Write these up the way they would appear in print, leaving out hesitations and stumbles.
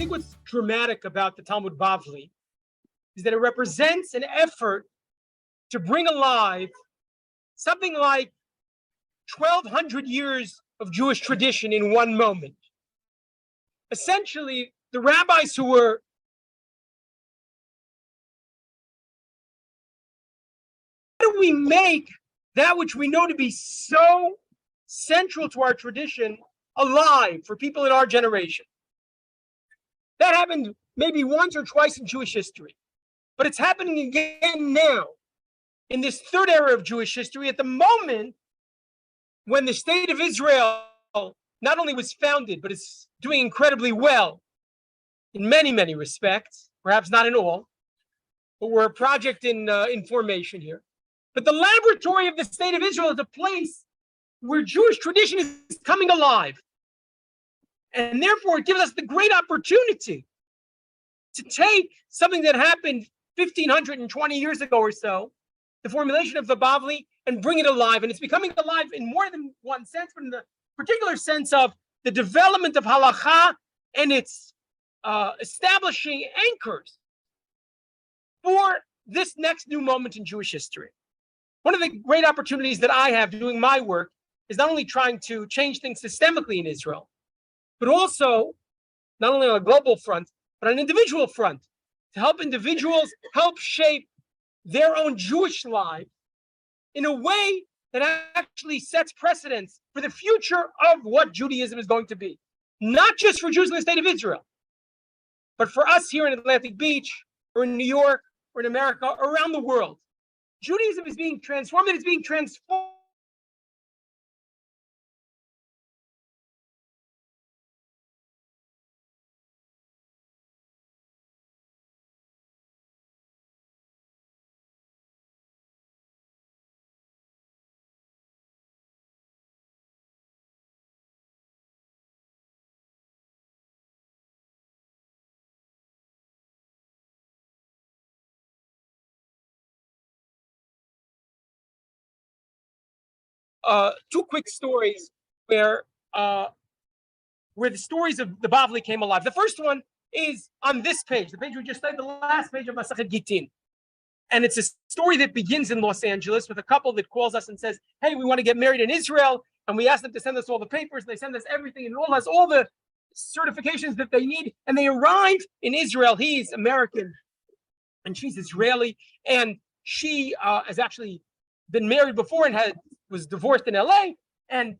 think what's dramatic about the Talmud Bavli is that it represents an effort to bring alive something like 1,200 years of Jewish tradition in one moment. Essentially, the rabbis who were how do we make that which we know to be so central to our tradition alive for people in our generation? That happened maybe once or twice in Jewish history, but it's happening again now in this third era of Jewish history, at the moment when the state of Israel not only was founded, but is doing incredibly well in many, many respects, perhaps not in all, but we're a project in formation here. But the laboratory of the state of Israel is a place where Jewish tradition is coming alive. And therefore, it gives us the great opportunity to take something that happened 1,520 years ago or so, the formulation of the Bavli, and bring it alive. And it's becoming alive in more than one sense, but in the particular sense of the development of halakha and its establishing anchors for this next new moment in Jewish history. One of the great opportunities that I have doing my work is not only trying to change things systemically in Israel, but also not only on a global front, but on an individual front, to help individuals help shape their own Jewish lives in a way that actually sets precedents for the future of what Judaism is going to be. Not just for Jews in the state of Israel, but for us here in Atlantic Beach, or in New York, or in America, or around the world. Judaism is being transformed, and it's being transformed. Two quick stories where the stories of the Bavli came alive. The first one is on this page, the page we just studied, the last page of Masechet Gittin. And it's a story that begins in Los Angeles with a couple that calls us and says, hey, we want to get married in Israel. And we ask them to send us all the papers. And they send us everything, and it all has all the certifications that they need. And they arrive in Israel. He's American and she's Israeli. And she has actually been married before and was divorced in LA, and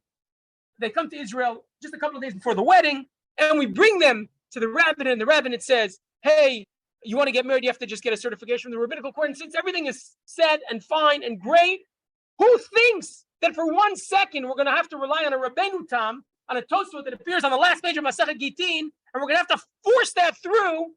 they come to Israel just a couple of days before the wedding, and we bring them to the rabbin, and the rabbin says, hey, you want to get married, you have to just get a certification from the Rabbinical court. And since everything is set and fine and great, who thinks that for 1 second we're going to have to rely on a Rabbeinu Tam, on a Tosfot that appears on the last page of Masechet Gittin, and we're going to have to force that through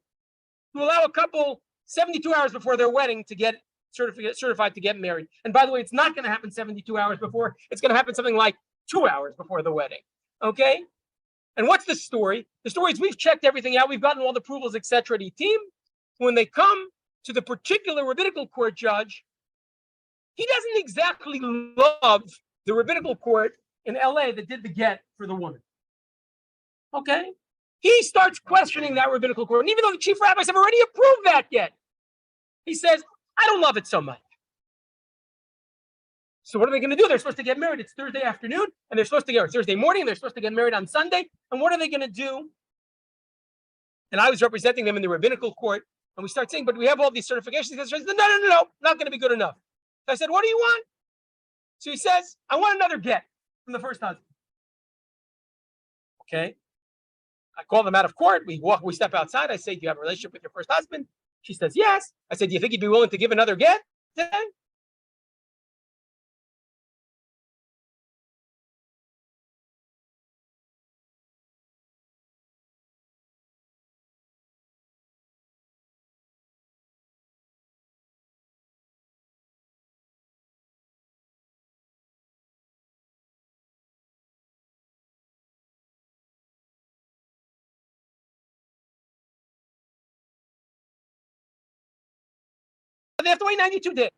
to allow a couple 72 hours before their wedding to get certified to get married. And by the way, it's not going to happen 72 hours before. It's going to happen something like 2 hours before the wedding. Okay? And what's the story? The story is we've checked everything out. We've gotten all the approvals, etc. at team. When they come to the particular rabbinical court judge, he doesn't exactly love the rabbinical court in LA that did the get for the woman. Okay? He starts questioning that rabbinical court. And even though the chief rabbis have already approved that get, he says, I don't love it so much. So what are they going to do? They're supposed to get married. It's Thursday afternoon, and they're supposed to get Thursday morning, and they're supposed to get married on Sunday. And what are they going to do? And I was representing them in the rabbinical court, and we start saying, but we have all these certifications. He says, no, not going to be good enough. So I said, what do you want? So he says, I want another get from the first husband. Okay. I call them out of court. We step outside. I say, do you have a relationship with your first husband? She says, yes. I said, do you think he'd be willing to give another get? Then? They have to wait 92 days.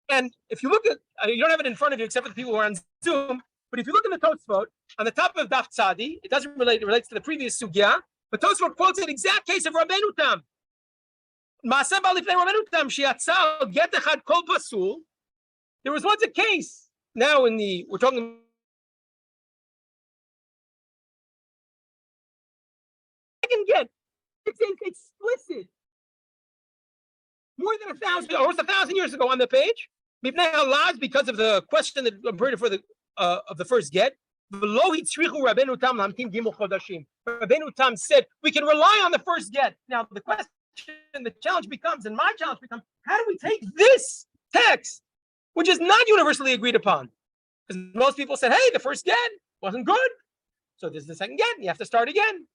And if you look at, you don't have it in front of you except for the people who are on Zoom, but if you look in the Tosfot, on the top of Daf Tzadi, it doesn't relate, it relates to the previous sugya. But Tosfot quotes an exact case of Rabbeinu Tam. Maaseh ba'al lifnei Rabbeinu Tam sheyatzal get echad kol pasul. There was once a case. Now we're talking second get. It's explicit. More than 1,000, almost 1,000 years ago on the page. Because of the question that brought for the of the first get. Rabbeinu Tam said we can rely on the first get. Now the question, the challenge becomes, and my challenge becomes, how do we take this text, which is not universally agreed upon? Because most people said, hey, the first get wasn't good. So this is the second get, and you have to start again.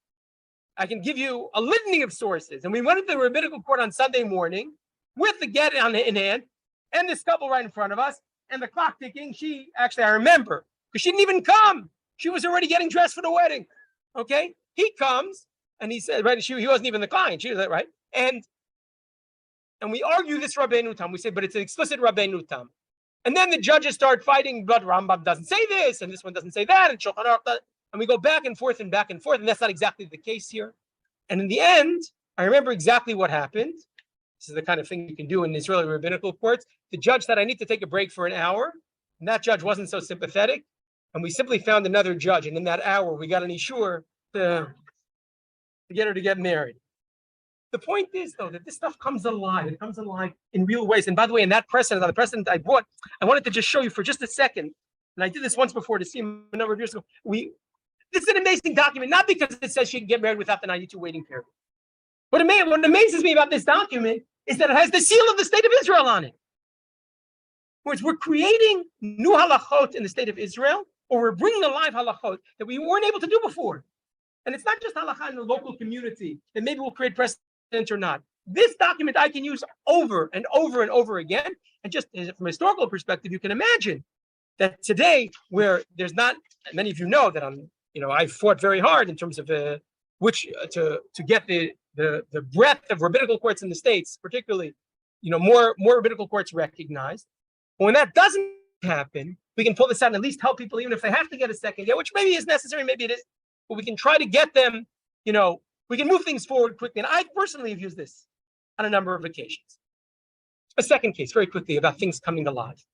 I can give you a litany of sources. And we went to the rabbinical court on Sunday morning with the get in hand, and this couple right in front of us, and the clock ticking. I remember, because she didn't even come. She was already getting dressed for the wedding. Okay? He comes, and he said, right, he wasn't even the client. She was like, right? And we argue this Rabbeinu Tam. We say, but it's an explicit Rabbeinu Tam. And then the judges start fighting, but Rambam doesn't say this, and this one doesn't say that, and Shulchan Aruch, and we go back and forth, and that's not exactly the case here. And in the end, I remember exactly what happened. This is the kind of thing you can do in Israeli rabbinical courts. The judge said, I need to take a break for an hour, and that judge wasn't so sympathetic, and we simply found another judge, and in that hour, we got an ishur to get her to get married. The point is, though, that this stuff comes alive. It comes alive in real ways. And by the way, in that precedent, the precedent I brought, I wanted to just show you for just a second, and I did this once before to see him a number of years ago. This is an amazing document, not because it says she can get married without the 92 waiting period. What amazes me about this document is that it has the seal of the state of Israel on it. Whereas we're creating new halachot in the state of Israel, or we're bringing alive halachot that we weren't able to do before. And it's not just halachah in the local community that maybe will create precedent or not. This document I can use over and over and over again. And just from a historical perspective, you can imagine that today, where there's not, many of you know that I fought very hard in terms of to get the breadth of rabbinical courts in the States, particularly, more rabbinical courts recognized. But when that doesn't happen, we can pull this out and at least help people, even if they have to get a second get, which maybe is necessary, maybe it is, but we can try to get them, we can move things forward quickly. And I personally have used this on a number of occasions. A second case, very quickly, about things coming alive.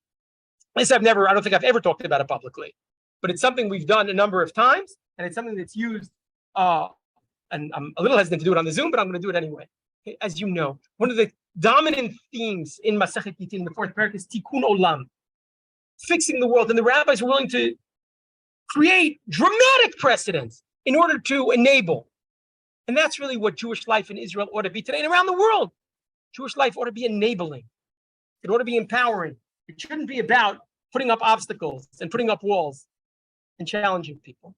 This I don't think I've ever talked about it publicly, but it's something we've done a number of times, and it's something that's used, and I'm a little hesitant to do it on the Zoom, but I'm going to do it anyway. Okay, as you know, one of the dominant themes in Masechet Gittin, the fourth parak, is Tikkun Olam, fixing the world, and the rabbis were willing to create dramatic precedents in order to enable. And that's really what Jewish life in Israel ought to be today and around the world. Jewish life ought to be enabling. It ought to be empowering. It shouldn't be about putting up obstacles and putting up walls and challenging people.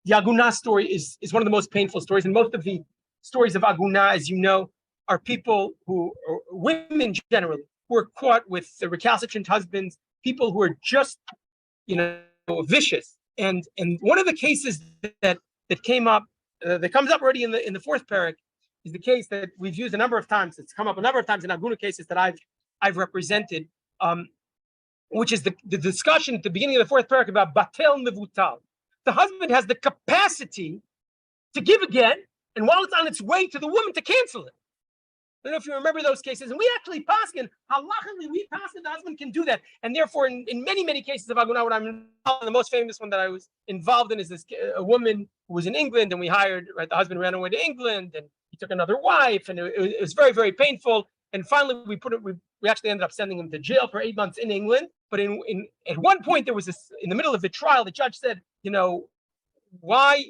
The Aguna story is one of the most painful stories. And most of the stories of Aguna, as you know, are people or women generally, who are caught with the recalcitrant husbands, people who are just, vicious. And one of the cases that came up, that comes up already in the fourth parak, is the case that we've used a number of times. It's come up a number of times in Aguna cases that I've represented, which is the discussion at the beginning of the fourth parak about batel mevutal. The husband has the capacity to give again, and while it's on its way to the woman, to cancel it. I don't know if you remember those cases, and we actually paskin, halachically, we paskin, the husband can do that. And therefore, in many, many cases of Aguna, what I'm involved in, the most famous one that I was involved in is a woman who was in England, and we hired, right, the husband ran away to England, and he took another wife, and it was very, very painful. And finally, we actually ended up sending him to jail for 8 months in England. But at one point, there was in the middle of the trial, the judge said, why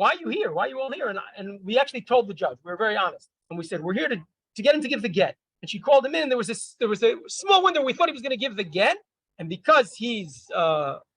are you here? Why are you all here? And we actually told the judge, we were very honest. And we said, we're here to get him to give the get. And she called him in. There was a small window. We thought he was going to give the get. And because he's from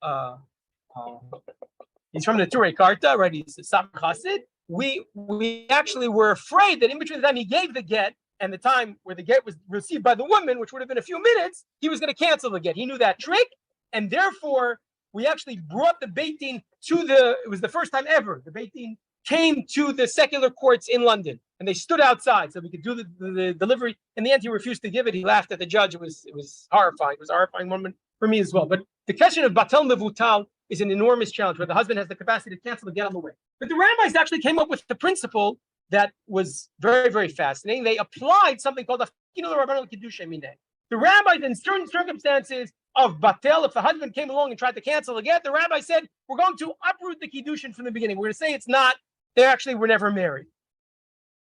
the Turei Karta, right? He's a Sam Chassid. We actually were afraid that in between the time he gave the get and the time where the get was received by the woman, which would have been a few minutes, he was going to cancel the get. He knew that trick. And therefore, we actually brought the Beit Din it was the first time ever, the Beit Din came to the secular courts in London, and they stood outside so we could do the delivery. In the end, he refused to give it. He laughed at the judge. It was horrifying. It was a horrifying moment for me as well. But the question of batel mevutal is an enormous challenge where the husband has the capacity to cancel and get on the way. But the rabbis actually came up with the principle that was very, very fascinating. They applied something called the Rabbinical Kiddushin Mineh. The rabbis, in certain circumstances of batel, if the husband came along and tried to cancel again, the rabbi said, we're going to uproot the Kiddushin from the beginning. We're going to say it's not, they actually were never married.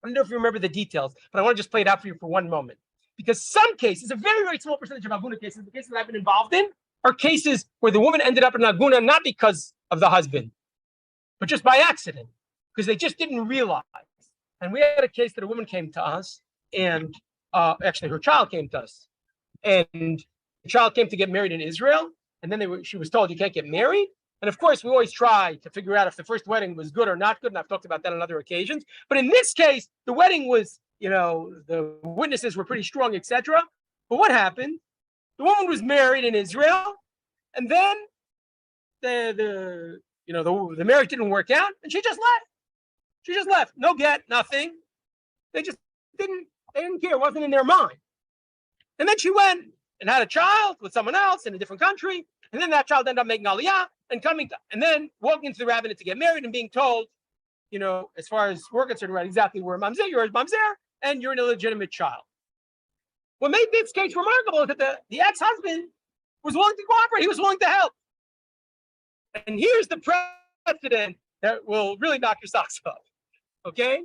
I don't know if you remember the details, but I want to just play it out for you for one moment. Because some cases, a very, very small percentage of Aguna cases, the cases that I've been involved in, are cases where the woman ended up in Aguna not because of the husband, but just by accident, because they just didn't realize. And we had a case that a woman came to us, and actually her child came to us, and the child came to get married in Israel, and then she was told you can't get married. And of course, we always try to figure out if the first wedding was good or not good, and I've talked about that on other occasions. But in this case, the wedding was, the witnesses were pretty strong, etc. But what happened? The woman was married in Israel, and then the marriage didn't work out, and she just left. She just left. No get, nothing. They just didn't care. It wasn't in their mind. And then she went and had a child with someone else in a different country, and then that child ended up making aliyah and then walking into the rabbinate to get married and being told, as far as we're concerned, right, exactly where mamzer, you're mamzer, and you're an illegitimate child. What made this case remarkable is that the ex-husband was willing to cooperate. He was willing to help. And here's the precedent that will really knock your socks off. Okay?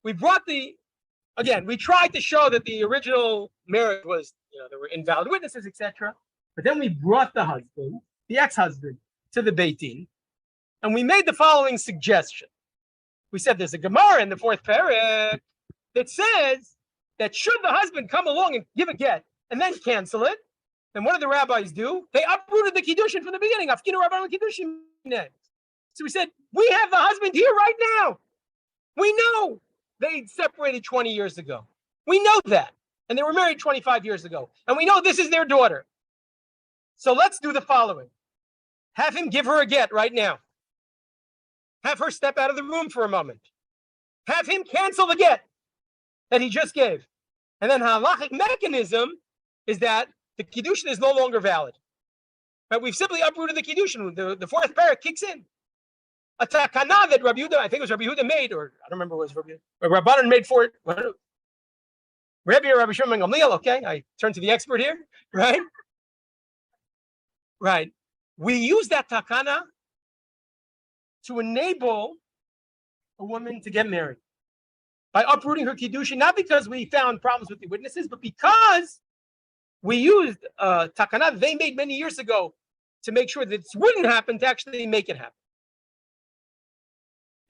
We tried to show that the original marriage was, there were invalid witnesses, etc. But then we brought the husband, the ex-husband, to the Beit Din, and we made the following suggestion. We said there's a Gemara in the 4th parak that says that should the husband come along and give a get and then cancel it, then what did the rabbis do? They uprooted the Kiddushin from the beginning. Afkinu Rabbinical Kiddushin. So we said, we have the husband here right now. We know they separated 20 years ago. We know that. And they were married 25 years ago. And we know this is their daughter. So let's do the following. Have him give her a get right now. Have her step out of the room for a moment. Have him cancel the get that he just gave. And then halachic mechanism is that the Kiddushin is no longer valid. But we've simply uprooted the Kiddushin. The 4th parak kicks in. A takana that Rabbi Yehuda, I think it was Rabbi Yehuda made, or I don't remember what it was Rabbanan made for it. Rabbi or Rabbi Shimon Gamliel, okay, I turn to the expert here, right? Right. We use that takana to enable a woman to get married by uprooting her Kiddushin, not because we found problems with the witnesses, but because we used takana they made many years ago to make sure that this wouldn't happen, to actually make it happen.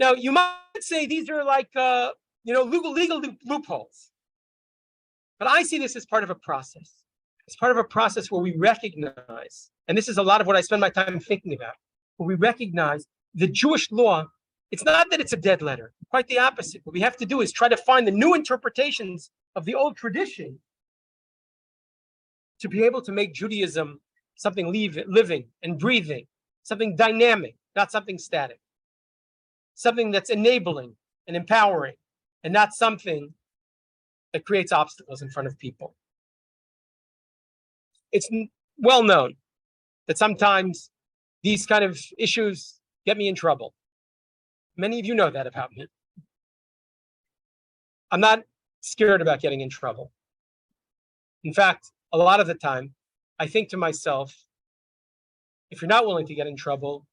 Now, you might say these are like, legal loopholes. But I see this as part of a process. It's part of a process where we recognize, and this is a lot of what I spend my time thinking about, where we recognize the Jewish law, it's not that it's a dead letter. Quite the opposite. What we have to do is try to find the new interpretations of the old tradition to be able to make Judaism something living and breathing, something dynamic, not something static. Something that's enabling and empowering, and not something that creates obstacles in front of people. It's well known that sometimes these kind of issues get me in trouble. Many of you know that about me. I'm not scared about getting in trouble. In fact, a lot of the time, I think to myself, if you're not willing to get in trouble,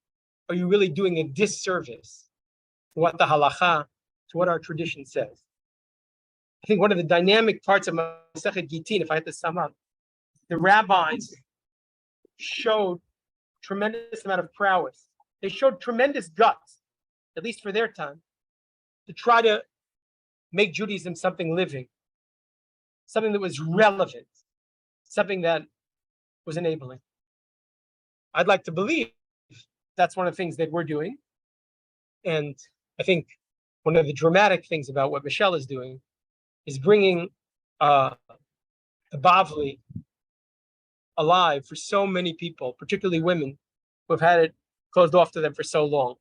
are you really doing a disservice to what the halacha, to what our tradition says? I think one of the dynamic parts of Masechet Gittin, if I had to sum up, the rabbis showed tremendous amount of prowess. They showed tremendous guts, at least for their time, to try to make Judaism something living, something that was relevant, something that was enabling. I'd like to believe that's one of the things that we're doing. And I think one of the dramatic things about what Michelle is doing is bringing the Bavli alive for so many people, particularly women who have had it closed off to them for so long.